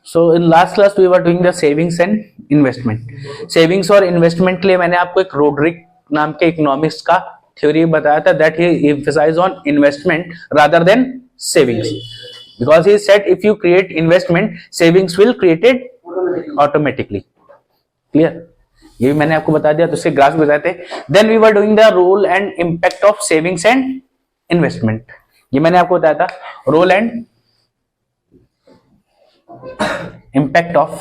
So in last class we were doing the savings and investment. Savings और investment के लिए मैंने आपको एक रोड्रिक नाम के इकोनॉमिक्स का थ्योरी बताया था, that he emphasise on investment rather than savings, because he said if you create investment savings will created automatically. Clear? ये भी मैंने आपको बता दिया, तो उसके ग्राफ बताए थे। Then we were doing the role and impact of savings and investment. ये मैंने आपको बताया था, role and impact of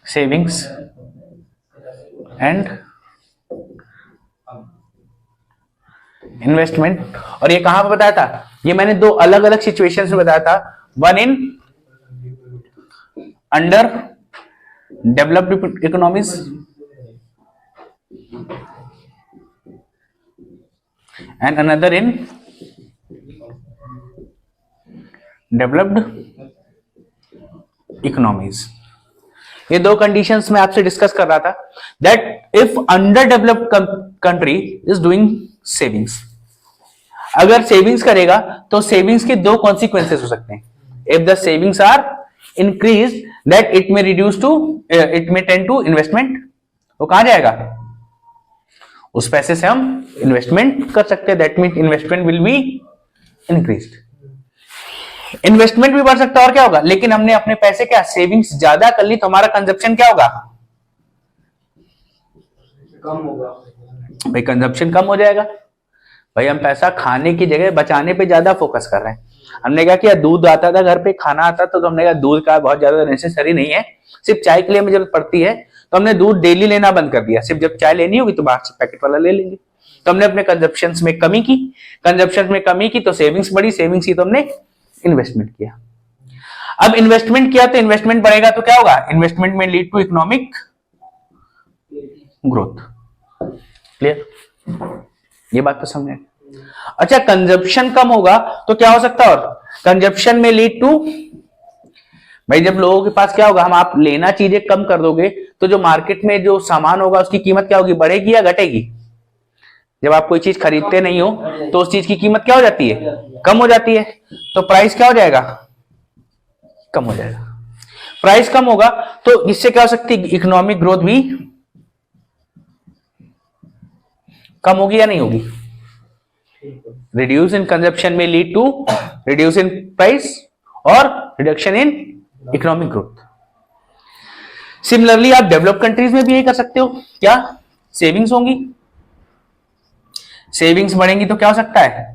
savings and investment. और ये कहां पर बताया था? ये मैंने दो अलग अलग सिचुएशंस में बताया था, one in under developed economies and another in developed economies. ये दो कंडीशंस में आपसे डिस्कस कर रहा था, that if under developed country is doing savings, अगर सेविंग्स करेगा तो सेविंग्स के दो कॉन्सिक्वेंसेस हो सकते हैं। If the savings are increase that it may reduce to it may tend to investment. वो कहां जाएगा? उस पैसे से हम इन्वेस्टमेंट कर सकते हैं, that mean investment will be increased. Investment भी बढ़ सकता है और क्या होगा, लेकिन हमने अपने पैसे क्या सेविंग्स ज्यादा कर ली तो हमारा कंजप्शन क्या होगा? कम होगा भाई, कंजप्शन कम हो जाएगा। भाई हम पैसा खाने की जगह बचाने पे ज्यादा फोकस कर रहे हैं। हमने क्या किया, दूध आता था घर पे, खाना आता था, तो हमने कहा दूध का बहुत ज्यादा नेसेसरी नहीं है, सिर्फ चाय के लिए हमें जरूरत पड़ती है, तो हमने दूध डेली लेना बंद कर दिया। सिर्फ जब चाय लेनी होगी तो बाहर से पैकेट वाला ले लेंगे। तो हमने अपने कंजप्शन में कमी की, कंजप्शन में कमी की तो सेविंग्स बढ़ी, सेविंग्स की तो हमने इन्वेस्टमेंट किया। अब इन्वेस्टमेंट किया तो इन्वेस्टमेंट बढ़ेगा तो क्या होगा? इन्वेस्टमेंट में lead to economic growth. Clear? ये बात तो समझे। अच्छा, कंजप्शन कम होगा तो क्या हो सकता है? और कंजप्शन में लीड टू, भाई जब लोगों के पास क्या होगा, हम आप लेना चीजें कम कर दोगे तो जो मार्केट में जो सामान होगा उसकी कीमत क्या होगी? बढ़ेगी या घटेगी? जब आप कोई चीज खरीदते नहीं हो तो उस चीज की कीमत क्या हो जाती है? कम हो जाती है। तो प्राइस क्या हो जाएगा? कम हो जाएगा। प्राइस कम होगा तो इससे क्या हो सकती है? इकोनॉमिक ग्रोथ भी कम होगी या नहीं होगी? रिड्यूस इन कंजप्शन में lead to reduce in price और reduction in economic growth. Similarly आप डेवलप कंट्रीज में भी यही कर सकते हो। क्या? सेविंग्स होंगी, सेविंग्स बढ़ेंगी तो क्या हो सकता है?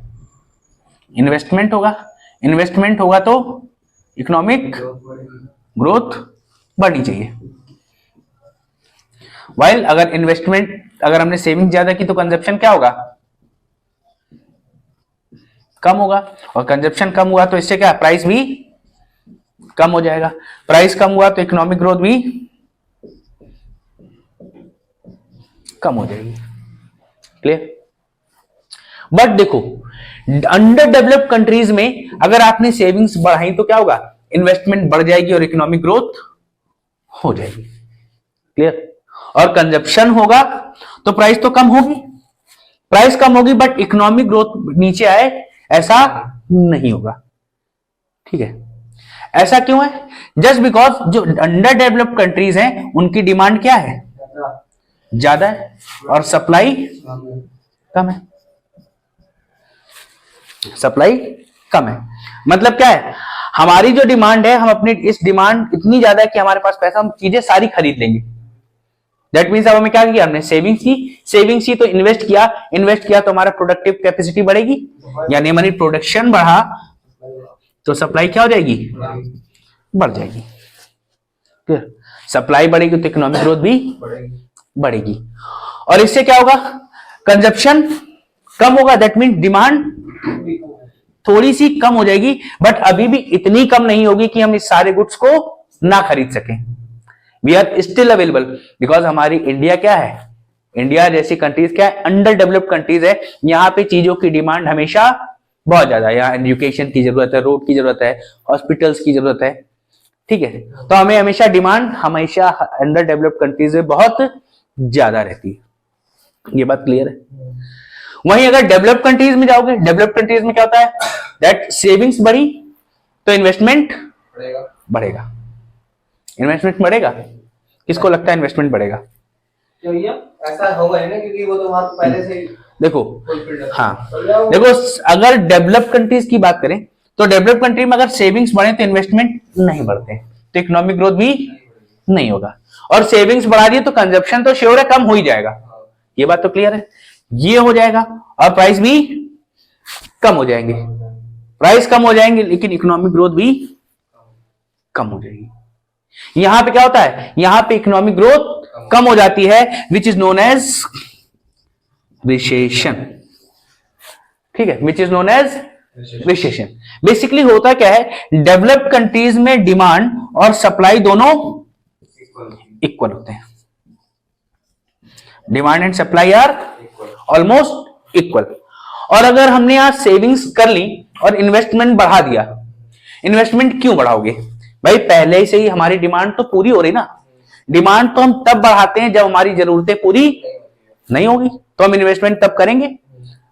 इन्वेस्टमेंट होगा, इन्वेस्टमेंट होगा तो इकोनॉमिक ग्रोथ बढ़नी चाहिए। वाइल अगर इन्वेस्टमेंट, अगर हमने सेविंग ज्यादा की तो कंजप्शन क्या होगा? कम होगा। और कंजप्शन कम हुआ तो इससे क्या? प्राइस भी कम हो जाएगा। प्राइस कम हुआ तो इकोनॉमिक ग्रोथ भी कम हो जाएगी। क्लियर? बट देखो, अंडर डेवलप्ड कंट्रीज में अगर आपने सेविंग्स बढ़ाई तो क्या होगा? इन्वेस्टमेंट बढ़ जाएगी और इकोनॉमिक ग्रोथ हो जाएगी। क्लियर? और कंजप्शन होगा तो प्राइस तो कम होगी, प्राइस कम होगी बट इकोनॉमिक ग्रोथ नीचे आए ऐसा नहीं होगा। ठीक है? ऐसा क्यों है? जस्ट बिकॉज जो अंडर डेवलप्ड कंट्रीज हैं उनकी डिमांड क्या है? ज्यादा है और सप्लाई कम है। सप्लाई कम है मतलब क्या है? हमारी जो डिमांड है, हम अपनी इस डिमांड इतनी ज्यादा है कि हमारे पास पैसा, हम चीजें सारी खरीद लेंगे। दैट मीन्स अब हमें क्या किया? हमने सेविंग्स की, सेविंग्स की तो इन्वेस्ट किया, इन्वेस्ट किया तो हमारा प्रोडक्टिव कैपेसिटी बढ़ेगी, यानी हमारी प्रोडक्शन बढ़ा तो सप्लाई क्या हो जाएगी? बढ़ जाएगी। सप्लाई बढ़ेगी तो इकोनॉमिक ग्रोथ भी बढ़ेगी। और इससे क्या होगा? कंजप्शन कम होगा, दैट मीन डिमांड थोड़ी सी कम हो जाएगी, बट अभी भी इतनी कम नहीं होगी कि हम इस सारे गुड्स को ना खरीद सकें। We are still available, because हमारी इंडिया क्या है? इंडिया जैसी कंट्रीज क्या है? अंडर डेवलप्ड कंट्रीज है। यहाँ पे चीजों की डिमांड हमेशा बहुत ज्यादा है। यहाँ एजुकेशन की जरूरत है, रोड की जरूरत है, हॉस्पिटल्स की जरूरत है। ठीक है? तो हमें हमेशा डिमांड हमेशा अंडर डेवलप्ड कंट्रीज में बहुत ज्यादा रहती है। ये बात क्लियर है? वहीं अगर डेवलप कंट्रीज में जाओगे, डेवलप कंट्रीज में क्या होता है? दैट सेविंग्स बढ़ी तो इन्वेस्टमेंट बढ़ेगा। इन्वेस्टमेंट बढ़ेगा, किसको लगता है इन्वेस्टमेंट बढ़ेगा? ऐसा होगा ना, क्योंकि वो तो वहां पहले से देखो, हाँ देखो, अगर डेवलप कंट्रीज की बात करें तो डेवलप कंट्री में अगर सेविंग्स बढ़े तो इन्वेस्टमेंट नहीं बढ़ते, तो इकोनॉमिक ग्रोथ भी नहीं होगा। और सेविंग्स बढ़ा दिए तो कंजप्शन तो श्योर है कम हो ही जाएगा, ये बात तो क्लियर है, ये हो जाएगा। और प्राइस भी कम हो जाएंगे, प्राइस कम हो जाएंगे, लेकिन इकोनॉमिक ग्रोथ भी कम हो जाएगी। यहां पे क्या होता है, यहां पे इकोनॉमिक ग्रोथ कम हो जाती है, which is known as recession. ठीक है, which is known as recession. Basically होता क्या है, डेवलप्ड कंट्रीज में डिमांड और सप्लाई दोनों इक्वल होते हैं। Demand and supply are almost equal. और अगर हमने यहां सेविंग्स कर ली और इन्वेस्टमेंट बढ़ा दिया, इन्वेस्टमेंट क्यों बढ़ाओगे भाई, पहले से ही हमारी डिमांड तो पूरी हो रही ना। डिमांड तो हम तब बढ़ाते हैं जब हमारी जरूरतें पूरी नहीं होगी, तो हम इन्वेस्टमेंट तब करेंगे।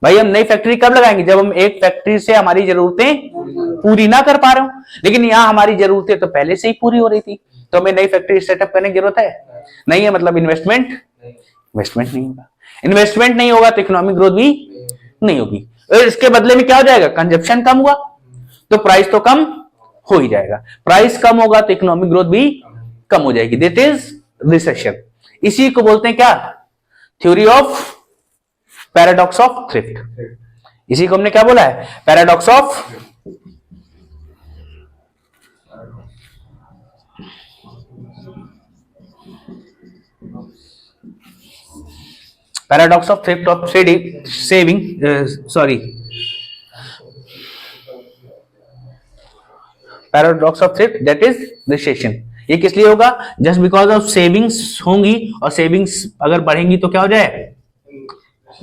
भाई हम नई फैक्ट्री कब लगाएंगे, जब हम एक फैक्ट्री से हमारी जरूरतें पूरी ना कर पा रहे हो। लेकिन यहां हमारी जरूरतें तो पहले से ही पूरी हो रही थी, तो हमें नई फैक्ट्री सेटअप करने की जरूरत है नहीं है, मतलब इन्वेस्टमेंट नहीं होगा। इन्वेस्टमेंट नहीं होगा तो इकोनॉमिक ग्रोथ भी नहीं होगी। इसके बदले में क्या हो जाएगा, कंजप्शन कम हुआ तो प्राइस तो कम हो ही जाएगा, प्राइस कम होगा तो इकोनॉमिक ग्रोथ भी कम हो जाएगी, दैट इज रिसेशन। इसी को बोलते हैं क्या, theory of paradox of thrift. इसी को हमने क्या बोला है, paradox of thrift of saving, sorry, paradox of thrift that is recession. ये किस लिए होगा, जस्ट बिकॉज ऑफ सेविंग्स होंगी, और सेविंग्स अगर बढ़ेंगी तो क्या हो जाए,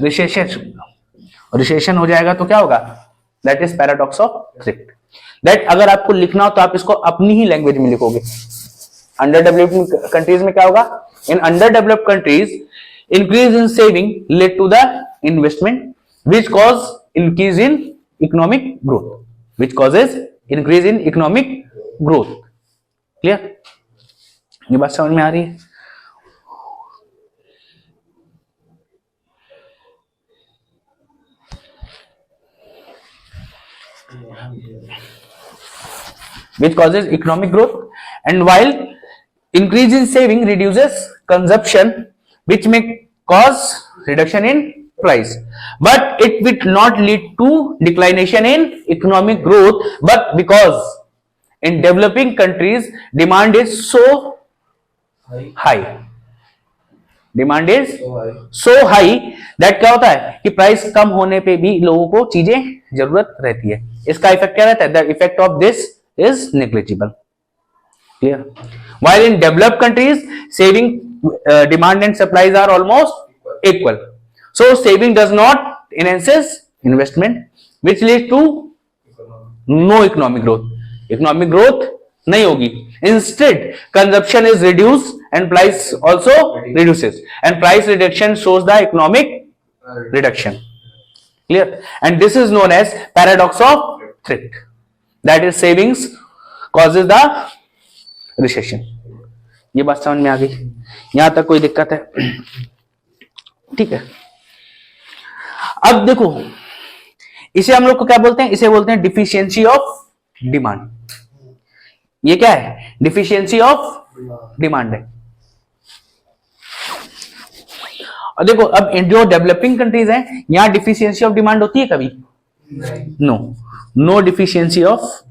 रिसेशन। रिसेशन हो जाएगा तो क्या होगा, that is paradox of thrift. That अगर आपको लिखना हो तो आप इसको अपनी ही लैंग्वेज में लिखोगे। अंडर डेवलप्ड कंट्रीज में क्या होगा, in under developed countries increase in saving led to the investment which cause increase in economic growth, which causes increase in economic growth. Clear, ये बात समझ में आ रही है? which causes economic growth, and while increase in saving reduces consumption, which may cause reduction in price, but it will not lead to declination in economic growth, but because in developing countries demand is so high, demand is so high that क्या होता है कि price कम होने पे भी लोगों को चीजें जरूरत रहती है। इसका इफेक्ट क्या रहता है, the effect of this is negligible. Clear, while in developed countries saving demand and supplies are almost equal, so saving does not enhances investment which leads to no economic growth. Economic growth नहीं होगी, instead consumption is reduce and price also reduces, and price reduction shows the economic reduction. Clear, and this is known as paradox of thrift, that is savings causes the recession. ये बात समझ में आ गई, यहां तक कोई दिक्कत है? ठीक है, अब देखो इसे हम लोग को क्या बोलते हैं, इसे बोलते हैं डिफिशियंसी ऑफ डिमांड। ये क्या है, डिफिशियंसी ऑफ डिमांड है। और देखो अब जो डेवलपिंग कंट्रीज हैं यहां डिफिशियंसी ऑफ डिमांड होती है कभी? No, no deficiency of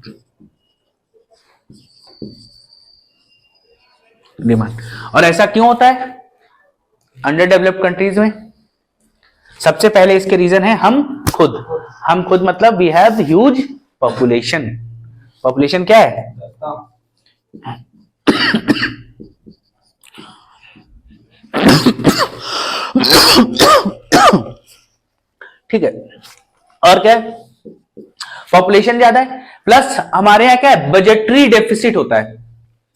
demand. और ऐसा क्यों होता है अंडर डेवलप्ड कंट्रीज में? सबसे पहले इसके रीजन है हम खुद मतलब we have huge population. Population क्या है? ठीक है, और क्या है, पॉपुलेशन ज्यादा है, प्लस हमारे यहाँ क्या है, बजटरी डेफिसिट होता है।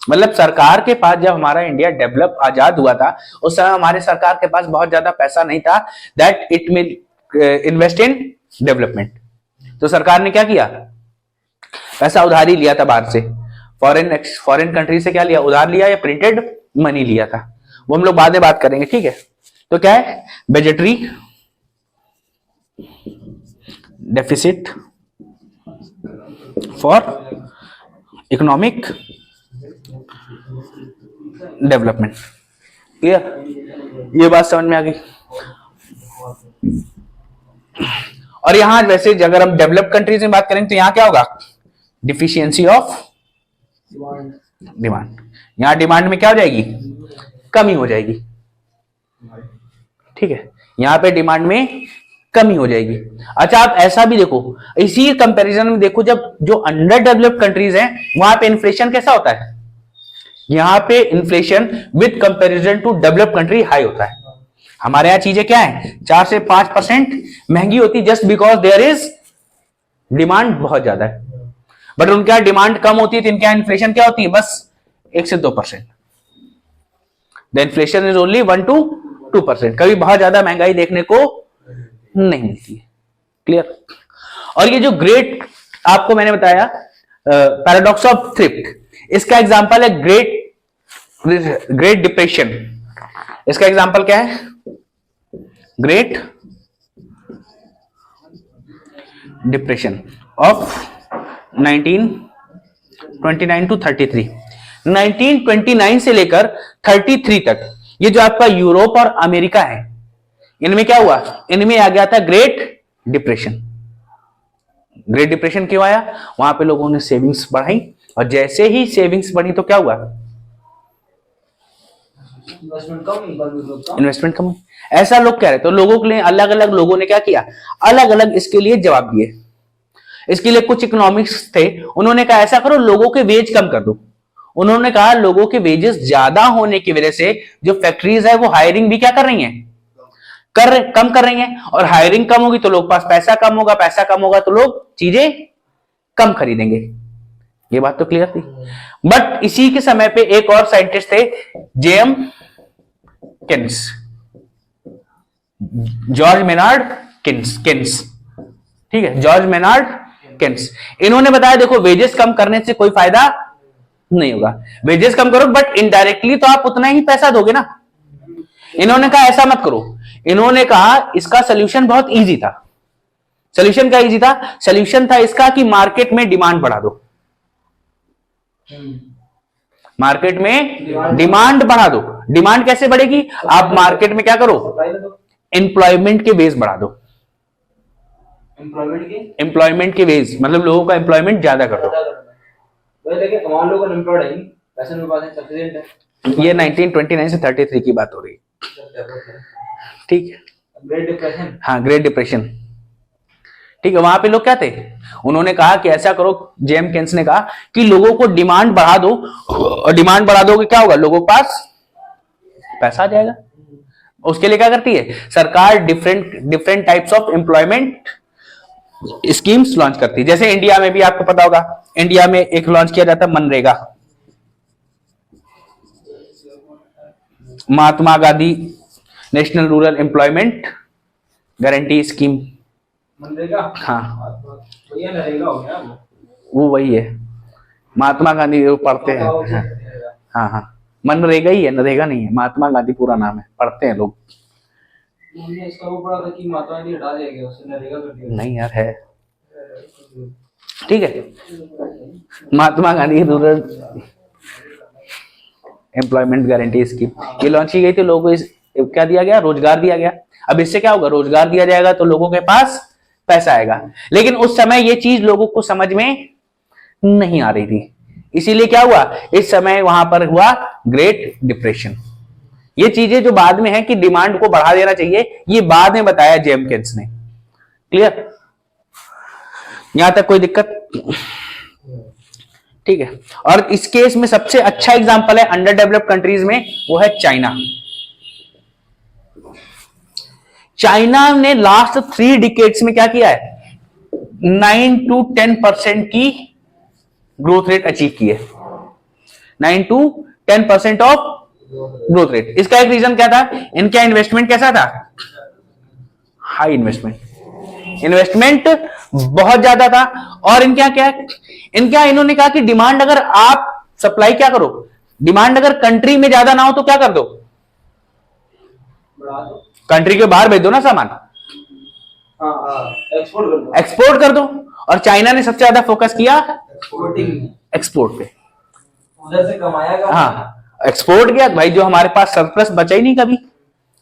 मतलब सरकार के पास, जब हमारा इंडिया डेवलप आजाद हुआ था उस समय हमारे सरकार के पास बहुत ज्यादा पैसा नहीं था दैट इट में इन्वेस्ट इन डेवलपमेंट। तो सरकार ने क्या किया, पैसा उधार ही लिया था बाहर से, फॉरेन कंट्री से क्या लिया, उधार लिया या प्रिंटेड मनी लिया था, वो हम लोग बाद में बात करेंगे, ठीक है। तो क्या है, budgetary deficit for economic development. Clear, ये बात समझ में आ गई। और यहां वैसे अगर हम डेवलप्ड कंट्रीज में बात करें तो यहां क्या होगा, डिफिशियंसी ऑफ डिमांड। यहां डिमांड में क्या हो जाएगी, कमी हो जाएगी, ठीक है, यहां पे डिमांड में कमी हो जाएगी। अच्छा आप ऐसा भी देखो, इसी कंपैरिजन में देखो, जब जो अंडर डेवलप्ड कंट्रीज हैं वहां पे इन्फ्लेशन कैसा होता है, यहां पे inflation with comparison to developed country high होता है। हमारे यहां चीजें क्या है, 4 से 5% महंगी होती, just because there is demand बहुत ज्यादा है, बट उनके यहां डिमांड कम होती है तो इनके यहां इन्फ्लेशन क्या होती है, बस 1 से 2%। The inflation is only 1 to 2%, कभी बहुत ज्यादा महंगाई देखने को नहीं मिलती है। क्लियर। और ये जो ग्रेट आपको मैंने बताया पैराडॉक्स ऑफ थ्रिफ्ट, इसका एग्जांपल है ग्रेट डिप्रेशन। इसका एग्जांपल क्या है, ग्रेट डिप्रेशन ऑफ 1929 to 33। 1929 से लेकर 33 तक ये जो आपका यूरोप और अमेरिका है, इनमें क्या हुआ, इनमें आ गया था ग्रेट डिप्रेशन। ग्रेट डिप्रेशन क्यों आया, वहां पे लोगों ने सेविंग्स बढ़ाई, और जैसे ही सेविंग्स बढ़ी तो क्या हुआ, इन्वेस्टमेंट कम। ऐसा लोग कह रहे, तो लोगों के लिए अलग अलग लोगों ने क्या किया, अलग अलग इसके लिए जवाब दिए। इसके लिए कुछ इकोनॉमिक्स थे, उन्होंने कहा ऐसा करो लोगों के वेज कम कर दो। उन्होंने कहा लोगों के वेजेस ज्यादा होने की वजह से जो फैक्ट्रीज है वो हायरिंग भी क्या कर रही हैं, कम कर रही हैं, और हायरिंग कम होगी तो लोग पास पैसा कम होगा, पैसा कम होगा तो लोग चीजें कम खरीदेंगे। ये बात तो क्लियर थी। बट इसी के समय पे एक और साइंटिस्ट थे, JM Keynes, George Maynard Keynes, ठीक है, जॉर्ज मेनार्ड किन्स। इन्होंने बताया देखो वेजेस कम करने से कोई फायदा नहीं होगा, वेजेस कम करो बट इनडायरेक्टली तो आप उतना ही पैसा दोगे ना। इन्होंने कहा ऐसा मत करो, इन्होंने कहा इसका सोल्यूशन बहुत इजी था। सोल्यूशन क्या इजी था, सोल्यूशन था इसका कि मार्केट में डिमांड बढ़ा दो, मार्केट में डिमांड बढ़ा दो। डिमांड कैसे बढ़ेगी, आप मार्केट में क्या करो, एम्प्लॉयमेंट के बेस बढ़ा दो। एम्प्लॉयमेंट के बेस मतलब लोगों का एम्प्लॉयमेंट ज्यादा कर दो। ये 1929 से 33 की बात हो रही है, ठीक है। ग्रेट डिप्रेशन, हाँ ग्रेट डिप्रेशन, ठीक है। वहां पे लोग क्या थे, उन्होंने कहा कि ऐसा करो, जेएम केन्स ने कहा कि लोगों को डिमांड बढ़ा दो, और डिमांड बढ़ा दोगे क्या होगा, लोगों के पास पैसा आ जाएगा। उसके लिए क्या करती है सरकार, different types of employment schemes launch करती है। जैसे इंडिया में भी आपको पता होगा, इंडिया में एक लॉन्च किया जाता है MNREGA, Mahatma Gandhi national rural employment guarantee scheme. MNREGA, हाँ नरेगा हो गया वो वही है, महात्मा गांधी वो पढ़ते हैं, हाँ हाँ मनरेगा ही है, नरेगा नहीं है, महात्मा गांधी पूरा नाम है, पढ़ते हैं लोग। इसका वो पढ़ा था कि महात्मा गांधी हटा दिया गया, उसने नरेगा कर दिया। नहीं यार है, ठीक है, Mahatma Gandhi rural employment guarantee scheme ये लॉन्च की गई थी। लोगों को क्या दिया गया, रोजगार दिया गया। अब इससे क्या होगा, रोजगार दिया जाएगा तो लोगों के पास पैसा आएगा। लेकिन उस समय ये चीज लोगों को समझ में नहीं आ रही थी, इसीलिए क्या हुआ, इस समय वहां पर हुआ ग्रेट डिप्रेशन। ये चीजें जो बाद में है कि डिमांड को बढ़ा देना चाहिए, ये बाद में बताया जेएम केन्स ने। क्लियर, यहां तक कोई दिक्कत, ठीक है। और इस केस में सबसे अच्छा एग्जांपल है अंडर डेवलप्ड कंट्रीज में, वो है चाइना। चाइना ने लास्ट 3 डिकेड्स में क्या किया है, 9 to 10% की ग्रोथ रेट अचीव की है, 9 to 10% ऑफ ग्रोथ रेट। इसका एक रीजन क्या था, इनका इन्वेस्टमेंट कैसा था, हाई इन्वेस्टमेंट बहुत ज्यादा था। और इनके यहाँ क्या है, इनके यहाँ इन्होंने कहा कि डिमांड अगर आप सप्लाई क्या करो, डिमांड अगर कंट्री में ज्यादा ना हो तो क्या कर दो, कंट्री के बाहर भेज दो ना सामान, एक्सपोर्ट कर दो। एक्सपोर्ट कर दो। और चाइना ने सबसे ज्यादा फोकस किया एक्सपोर्ट पे, उधर से कमाया। हाँ एक्सपोर्ट किया भाई, जो हमारे पास सरप्लस बचा ही नहीं कभी।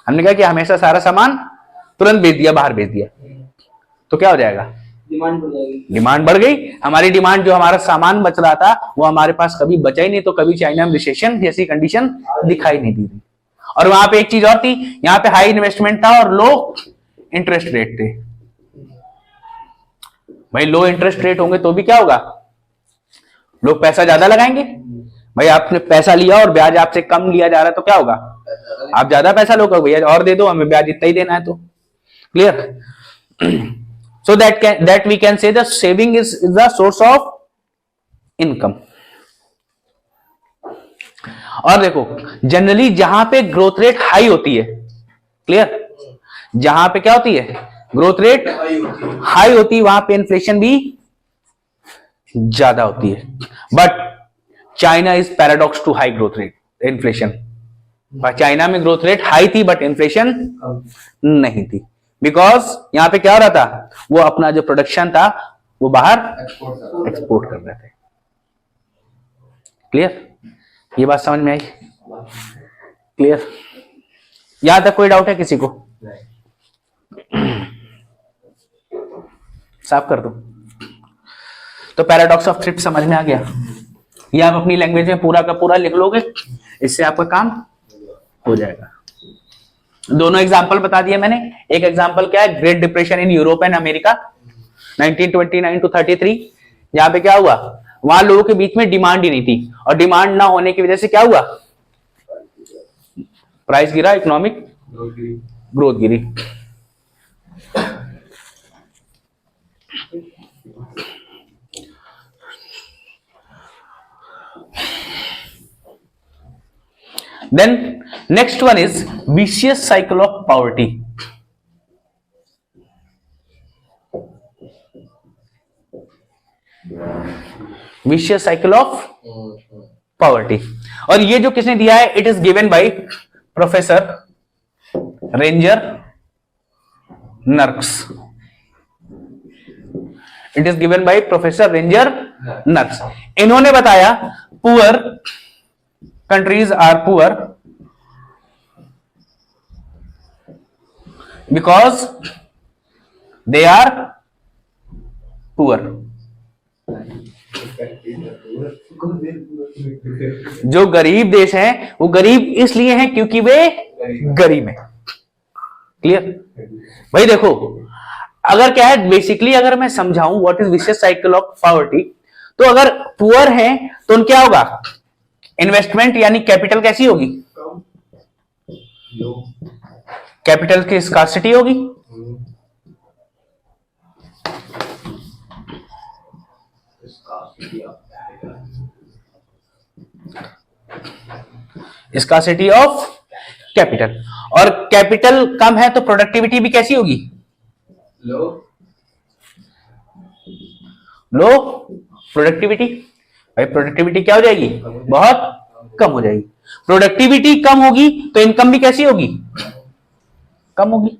हमने कहा कि हमेशा सारा सामान तुरंत भेज दिया, बाहर भेज दिया, तो क्या हो जाएगा, डिमांड बढ़ जाएगी। डिमांड बढ़ गई। हमारी डिमांड, जो हमारा सामान बच रहा था वो हमारे पास कभी बचा ही नहीं, तो कभी चाइना में रिसेशन जैसी कंडीशन दिखाई नहीं दी थी। और वहां पे एक चीज और थी, यहाँ पे हाई इन्वेस्टमेंट था और लो इंटरेस्ट रेट थे। भाई लो इंटरेस्ट रेट होंगे तो भी क्या होगा, लोग पैसा ज्यादा लगाएंगे। भाई आपने पैसा लिया और ब्याज आपसे कम लिया जा रहा है तो क्या होगा, आप ज्यादा पैसा लोगे, भैया और दे दो, हमें ब्याज इतना ही देना है। तो clear. so that we can say the saving is the source of income। और देखो जनरली जहां पे ग्रोथ रेट हाई होती है, क्लियर, जहां पे क्या होती है, ग्रोथ रेट हाई होती है, वहां पे इन्फ्लेशन भी ज्यादा होती है। But China is paradox to high growth rate inflation. China में ग्रोथ रेट हाई थी बट इन्फ्लेशन नहीं थी, बिकॉज यहां पे क्या हो रहा था, वो अपना जो प्रोडक्शन था वो बाहर एक्सपोर्ट कर रहे थे। क्लियर, ये बात समझ में आई, क्लियर, यहां तक कोई डाउट है किसी को, साफ कर दो। तो पैराडॉक्स ऑफ थ्रिफ्ट समझ में आ गया, ये आप अपनी लैंग्वेज में पूरा का पूरा लिख लोगे, इससे आपका काम हो जाएगा। दोनों एग्जाम्पल बता दिए मैंने। एक एग्जाम्पल क्या है, great depression in Europe and America 1929 to 33। यहां पे क्या हुआ, वहां लोगों के बीच में डिमांड ही नहीं थी, और डिमांड ना होने की वजह से क्या हुआ, प्राइस गिरा, economic growth Giri. Then next one is vicious cycle of poverty। Vicious cycle of poverty। और ये जो किसने दिया है, it is given by professor ranger नर्क्स। It is given by professor ranger नर्क्स। इन्होंने बताया poor countries are poor because they are poor। जो गरीब देश हैं वो गरीब इसलिए हैं क्योंकि वे गरीब हैं। क्लियर भाई, देखो अगर क्या है, बेसिकली अगर मैं समझाऊं what is vicious cycle of poverty, तो अगर पुअर हैं तो उन क्या होगा, इन्वेस्टमेंट यानी कैपिटल कैसी होगी, कैपिटल की स्कार्सिटी होगी। स्कार्सिटी ऑफ कैपिटल, और कैपिटल कम है तो प्रोडक्टिविटी भी कैसी होगी, लो प्रोडक्टिविटी। भाई प्रोडक्टिविटी क्या हो जाएगी, बहुत कम हो जाएगी। प्रोडक्टिविटी कम होगी तो इनकम भी कैसी होगी, कम होगी।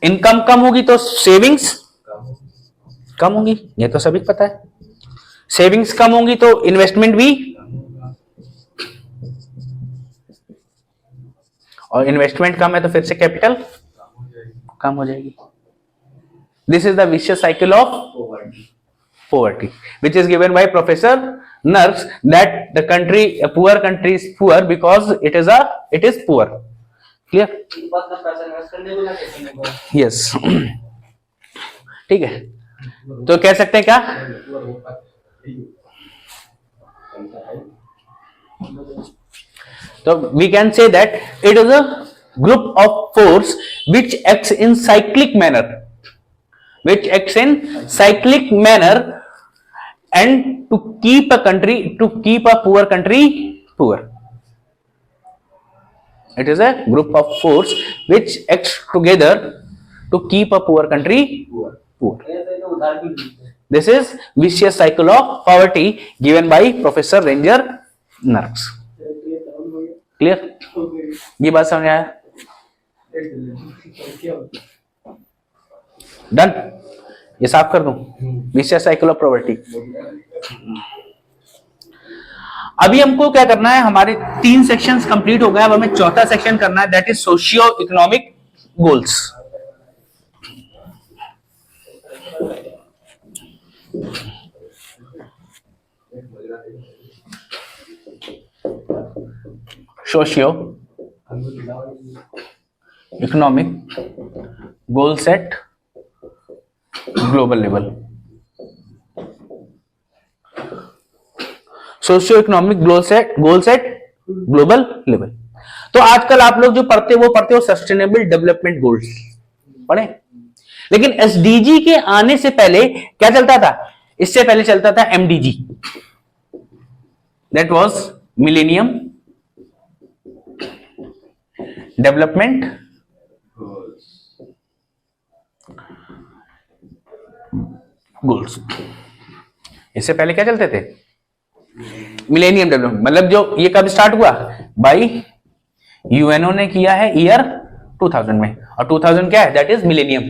इनकम कम होगी तो सेविंग्स कम होगी, ये तो सभी पता है। सेविंग्स कम होगी तो इन्वेस्टमेंट भी, और इन्वेस्टमेंट कम है तो फिर से कैपिटल कम हो जाएगी। This is the vicious cycle of poverty which is given by Professor Nurse, that the country, a poor country is poor because it is poor। clear, yes। ठीक है, तो कह सकते हैं क्या, तो we can say that it is a group of force which acts in cyclic manner, and to keep a poor country poor। It is a group of force which acts together to keep a poor country poor. ये तो उधार भी मिलते हैं. This is vicious cycle of poverty given by Professor Ranger Nurks. Clear? ये बात समझ आया? Done? ये साफ कर दूं? Vicious cycle of poverty. अभी हमको क्या करना है, हमारे 3 सेक्शंस कंप्लीट हो गए, अब हमें चौथा सेक्शन करना है, that is socio economic goals. Socio economic goal set global level. Socio economic goal set global level. तो आजकल आप लोग जो पढ़ते हो सस्टेनेबल डेवलपमेंट गोल्स पढ़े, लेकिन एसडीजी के आने से पहले क्या चलता था? इससे पहले चलता था MDG, that was millennium development goals. इससे पहले क्या चलते थे? Millennium development. मतलब जो ये कब स्टार्ट हुआ? बाई यूएनओ ने किया है ईयर 2000 में, और 2000 क्या है? That is millennium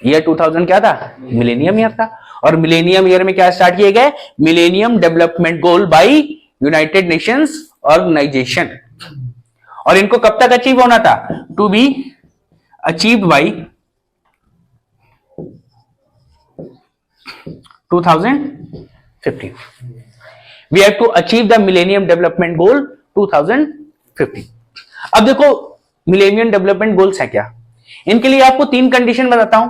year. 2000 क्या था? मिलेनियम ईयर था. और मिलेनियम ईयर में क्या स्टार्ट किए गए? Millennium development goal by United Nations organisation. और इनको कब तक अचीव होना था? To be achieved by 2050. We have to achieve the Millennium Development Goal 2050. अब देखो मिलेनियम डेवलपमेंट गोल्स है क्या. इनके लिए आपको 3 कंडीशन बताता हूं.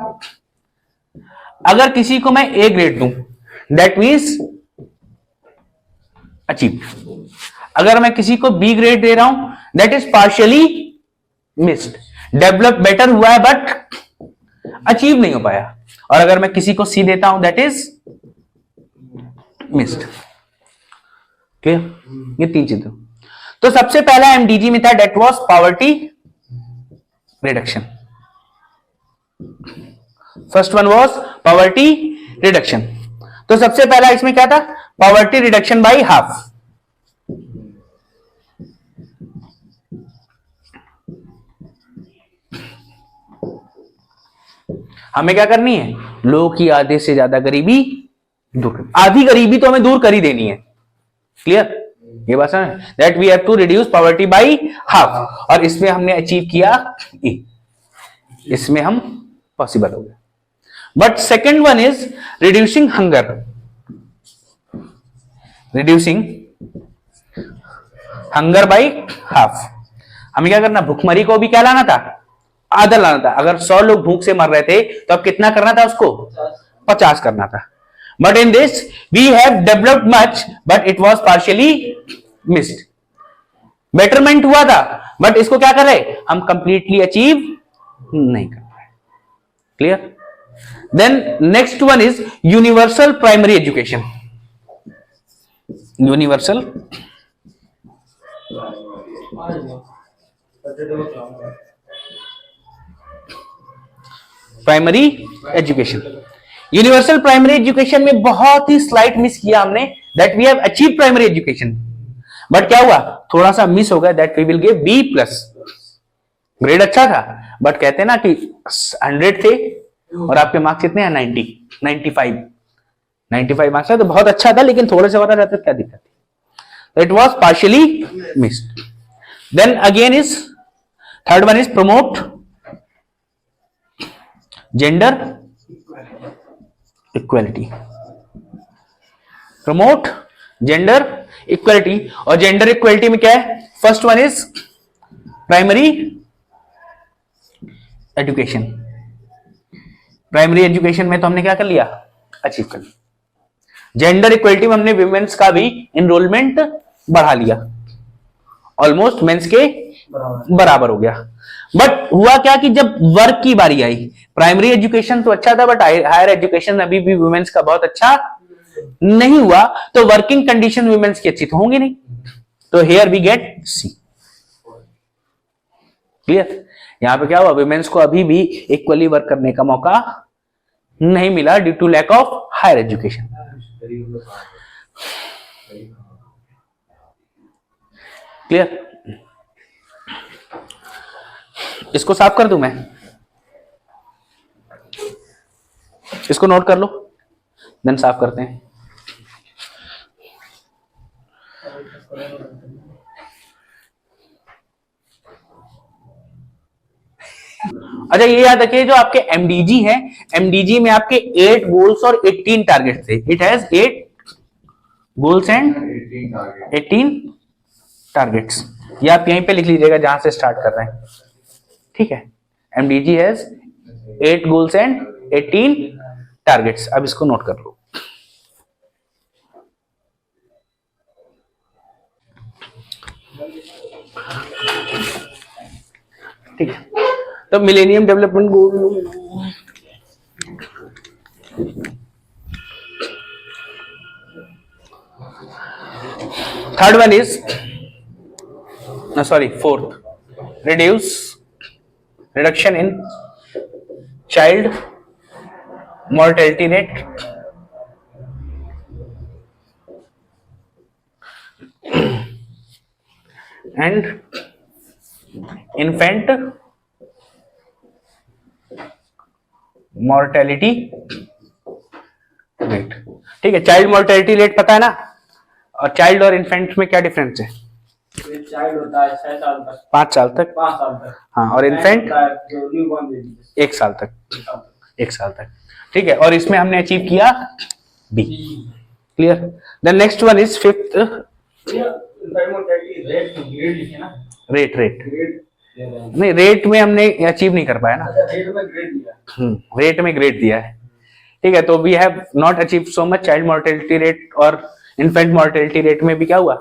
अगर किसी को मैं ए ग्रेड दूं, दैट मीन्स अचीव. अगर मैं किसी को बी ग्रेड दे रहा हूं, that is partially missed. Develop better हुआ है बट अचीव नहीं हो पाया. और अगर मैं किसी को सी देता हूं, दैट इज मिस्ड. क्लियर? ये 3 चीजें. तो सबसे पहला एमडीजी में था, that was poverty reduction. First one was poverty reduction. तो सबसे पहला इसमें क्या था? Poverty reduction by half. हमें क्या करनी है? लोगों की आधे से ज्यादा गरीबी दूर. आधी गरीबी तो हमें दूर कर ही देनी है. क्लियर? ये बात समझ? That we have to reduce poverty by half. और इसमें हमने अचीव किया ए. इसमें हम पॉसिबल हो गया. But second one is reducing hunger. Reducing hunger bye half. हमें क्या करना? भूखमरी को भी क्या लाना था? आधा लाना था. अगर 100 लोग भूख से मर रहे थे तो अब कितना करना था उसको? 50 करना था. But in this we have developed much but it was partially missed. Betterment हुआ था बट इसको क्या कर रहे? हम कंप्लीटली अचीव नहीं कर रहे. Clear? Then next one is universal primary education. Universal primary education. Universal primary education में बहुत ही स्लाइट मिस किया हमने, that we have achieve primary education. But क्या हुआ? थोड़ा सा मिस हो गया, that we will give B plus. Grade अच्छा था बट कहते हैं ना कि 100 थे और आपके मार्क्स कितने हैं? 95 मार्क्स है तो बहुत अच्छा था, लेकिन थोड़े से ज्यादा रहते क्या दिक्कत थी? It was partially missed. Then again is third one is promote gender equality. Promote gender equality. और जेंडर इक्वलिटी में क्या है? First one is primary education. Primary education में तो हमने क्या कर लिया? अचीव कर लिया. जेंडर इक्वलिटी में हमने विमेंस का भी एनरोलमेंट बढ़ा लिया, ऑलमोस्ट मेंस के बराबर हो गया. बट हुआ क्या कि जब वर्क की बारी आई, प्राइमरी एजुकेशन तो अच्छा था बट हायर एजुकेशन अभी भी वुमेन्स का बहुत अच्छा नहीं हुआ, तो वर्किंग कंडीशन वुमेन्स की अच्छी तो होंगी नहीं. तो here we get C. Clear? यहाँ पे क्या हुआ, विमेन्स को अभी भी इक्वली वर्क करने का मौका नहीं मिला due to lack of higher education. Clear? इसको साफ कर दूं मैं, इसको नोट कर लो, देन साफ करते हैं। अच्छा ये याद रखिए, जो आपके एमडीजी है, एमडीजी में आपके 8 गोल्स और 18 टारगेट थे। It has 8 goals and 18 targets. ये आप यहीं पे लिख लीजिएगा जहां से स्टार्ट कर रहे हैं, ठीक है। MDG has 8 goals and 18 targets. अब इसको नोट कर लो। ठीक है, तो millennium development goal, third one is fourth, reduction in child mortality rate and infant mortality rate। ठीक है, चाइल्ड मोर्टेलिटी रेट पता है ना, और चाइल्ड और इन्फेंट में क्या डिफरेंस है? चाइल्ड होता है 6 साल तक, 5 साल तक, 5 साल तक। हाँ, और इन्फेंट 1 साल तक, 1 साल तक। ठीक है, और इसमें हमने अचीव किया B. Clear? The next one is fifth, rate नहीं, रेट में हमने अचीव नहीं कर पाया ना, रेट में ग्रेड दिया है। ठीक है, तो we have not achieve so much child mortality rate, और इन्फेंट मोर्टेलिटी रेट में भी क्या हुआ,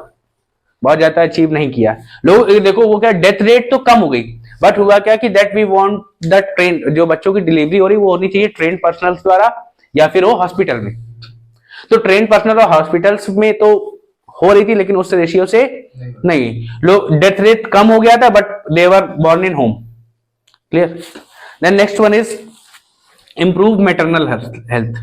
बहुत ज्यादा अचीव नहीं किया। लोग देखो वो क्या, डेथ रेट तो कम हो गई, बट हुआ क्या कि that we want the train, जो बच्चों की डिलीवरी हो रही वो होनी चाहिए ट्रेन पर्सनल द्वारा या फिर वो हॉस्पिटल में। तो ट्रेन पर्सनल और हॉस्पिटल्स में तो हो रही थी, लेकिन उस रेशियो से नहीं। लोग डेथ रेट कम हो गया था, but they were born in home. Clear? Then next one is improve maternal health.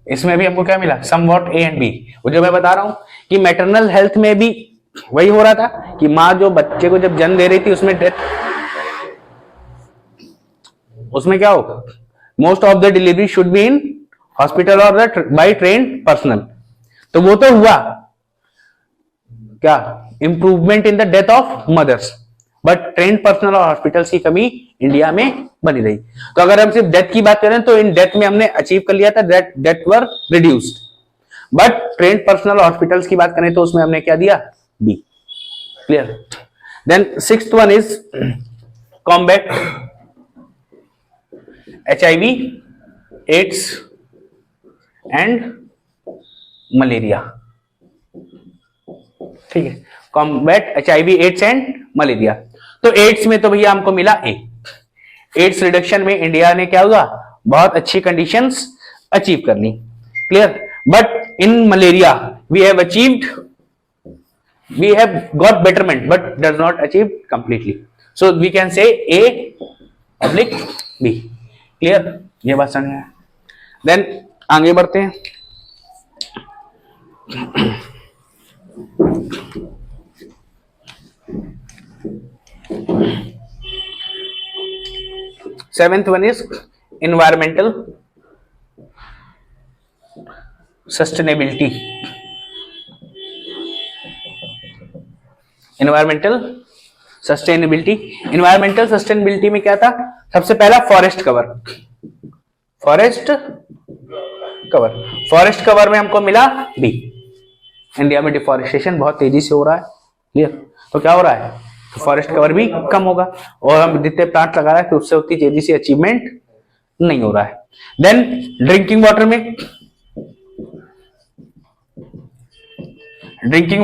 इसमें भी हमको क्या मिला, समवॉट ए एंड बी। वो जो मैं बता रहा हूं कि मैटरनल हेल्थ में भी वही हो रहा था कि माँ जो बच्चे को जब जन्म दे रही थी उसमें डेथ, उसमें क्या होगा, most of the delivery should be in hospital और बाय ट्रेन्ड पर्सनल। तो वो तो हुआ क्या, improvement in the death of mothers, but trained personal और हॉस्पिटल्स की कमी इंडिया में बनी रही। तो अगर हम सिर्फ डेथ की बात करें तो इन डेथ में हमने अचीव कर लिया था, death were reduced, but trained personal और हॉस्पिटल्स की बात करें तो उसमें हमने क्या दिया, B. Clear? Then sixth one is combat HIV, AIDS and malaria. ठीक है, combat HIV, AIDS and malaria. तो एड्स में तो भैया हमको मिला ए। एड्स रिडक्शन में इंडिया ने क्या हुआ, बहुत अच्छी कंडीशंस अचीव कर ली। Clear? But in malaria we have achieved, we have got betterment but does not achieve completely. So we can say a public B. Clear? ये बात समझ में? देन आगे बढ़ते हैं। Seventh one is environmental sustainability. Environmental sustainability में क्या था, सबसे पहला फॉरेस्ट कवर में हमको मिला बी। इंडिया में डिफॉरेस्टेशन बहुत तेजी से हो रहा है। क्लियर? तो क्या हो रहा है, तो फॉरेस्ट कवर भी कम होगा, और हम जितने प्लांट लगा रहे हैं तो उससे उतनी तेजी से अचीवमेंट नहीं हो रहा है। देन ड्रिंकिंग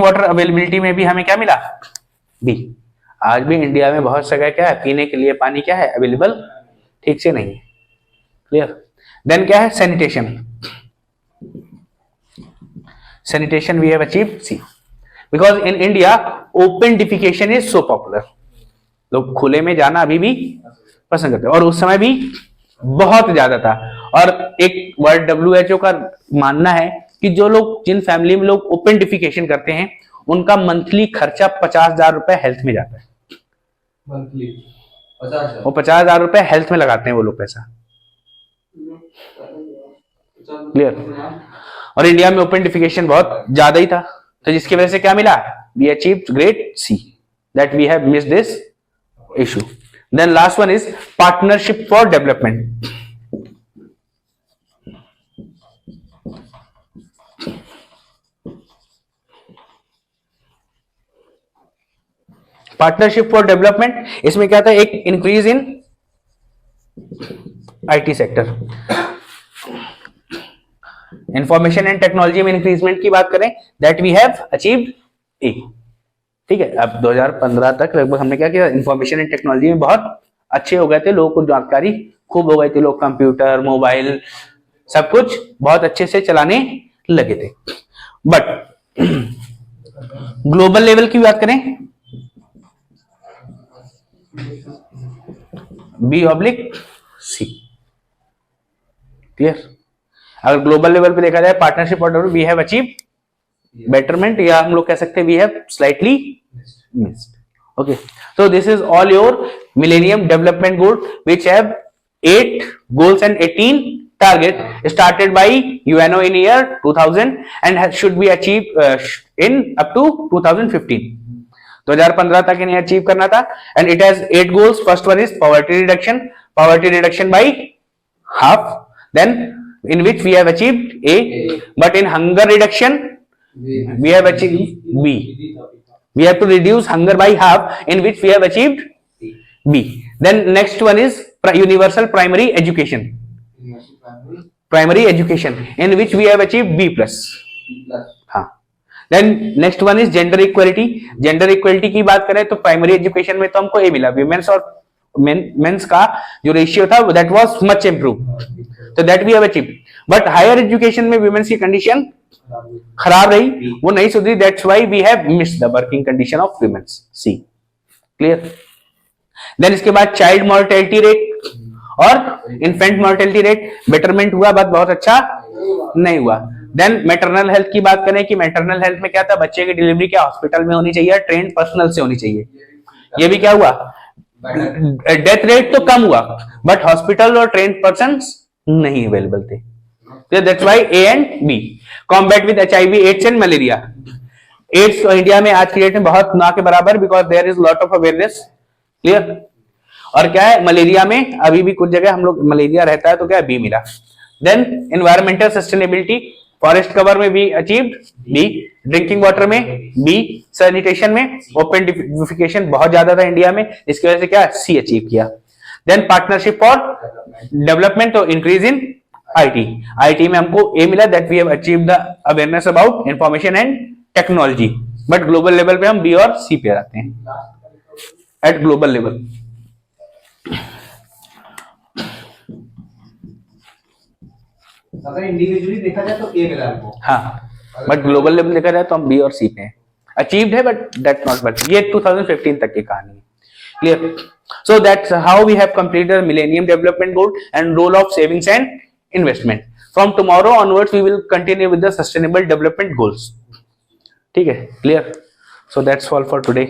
वाटर अवेलेबिलिटी में भी हमें क्या मिला, बी। आज भी इंडिया में बहुत जगह क्या है, पीने के लिए पानी क्या है, अवेलेबल ठीक से नहीं है। क्लियर? देन क्या है, sanitation we have achieve C. Because in India open defecation is so popular. लोग खुले में जाना अभी भी पसंद करते हैं, और उस समय भी बहुत ज्यादा था। और एक वर्ल्ड WHO का मानना है कि जो लोग, जिन फैमिली में लोग ओपन डिफिकेशन करते हैं, उनका मंथली खर्चा 50,000 रुपए हेल्थ में जाता है। मंथली 50,000? वो 50,000 रुपए हेल्थ में लगाते हैं वो लोग पैसा। क्लियर? और इंडिया में ओपन डिफिकेशन बहुत ज्यादा ही था, तो जिसकी वजह से क्या मिला, we achieved grade C, that we have missed this issue. Then last one is partnership for development. Partnership for development, इसमें क्या था, एक increase in IT sector, information and technology में इंक्रीजमेंट की बात करें, that we have achieved A। ठीक है, अब 2015 तक लगभग हमने क्या किया, इंफॉर्मेशन एंड टेक्नोलॉजी में बहुत अच्छे हो गए थे, लोगों को जानकारी खूब हो गई थी, लोग कंप्यूटर, मोबाइल, सब कुछ बहुत अच्छे से चलाने लगे थे। बट ग्लोबल लेवल की बात करें, B/C। क्लियर? अगर ग्लोबल लेवल पे देखा जाए पार्टनरशिप और वी हैव अचीव बेटरमेंट, या हम लोग कह सकते हैं we have slightly missed. Okay, so this is all your Millennium Development Goal, which have 8 goals and 18 target started by UNO in year 2000 and should be achieved in up to 2015. 2015 तक इन्हें achieve करना था, and it has 8 goals. First one is poverty reduction by half, then in which we have achieved A, but in hunger reduction we have achieved B. We have to reduce hunger by half, in which we have achieved B. Then next one is universal primary education, in which we have achieved B+. हाँ. Then next one is gender equality की बात करें तो primary education में तो हमको A मिला, women's और मेंस का जो रेशियो था that was much improved, so that we have achieved. But higher education में विमेन्स की कंडीशन खराब रही, वो नहीं सुधरी, that's why we have missed the working condition of women's, C। Clear? Then इसके बाद चाइल्ड मोर्टेलिटी रेट और इन्फेंट मोर्टेलिटी रेट बेटरमेंट हुआ, बट बहुत अच्छा नहीं हुआ। देन मैटरनल हेल्थ की बात करें कि मैटरनल हेल्थ में क्या था, बच्चे की डिलीवरी क्या हॉस्पिटल में होनी चाहिए, ट्रेंड पर्सनल से होनी चाहिए। ये भी क्या हुआ, डेथ रेट तो कम हुआ, बट हॉस्पिटल और ट्रेंड पर्सन नहीं अवेलेबल थे। So that's why A and B. Combat with HIV, AIDS and malaria. AIDS तो इंडिया में आज की डेट में बहुत ना के बराबर, because there is lot of awareness. Clear? और क्या है, मलेरिया में अभी भी कुछ जगह हम लोग मलेरिया रहता है तो क्या B मिला। Then environmental sustainability, forest cover में भी अचीव्ड B, ड्रिंकिंग वाटर में B, सैनिटेशन में ओपन डिफिकेशन बहुत ज्यादा था इंडिया में, इसकी वजह से क्या C अचीव किया। देन पार्टनरशिप फॉर डेवलपमेंट तो इंक्रीज इन IT में हमको A मिला, that we have achieved the awareness about information and technology, but global level पे हम B और C पे आते हैं एट ग्लोबल लेवल। अगर इंडिविजुअली देखा जाए तो A मिला हमको, हाँ, बट ग्लोबल लेवल देखा जाए तो हम B और C पे हैं, अचीव्ड है बट दैट नॉट बट, ये 2015 तक की कहानी है। Clear? So that's how we have completed Millennium Development Goal and role of savings and investment. From tomorrow onwards we will continue with the Sustainable Development Goals. ठीक है? Clear? So that's all for today.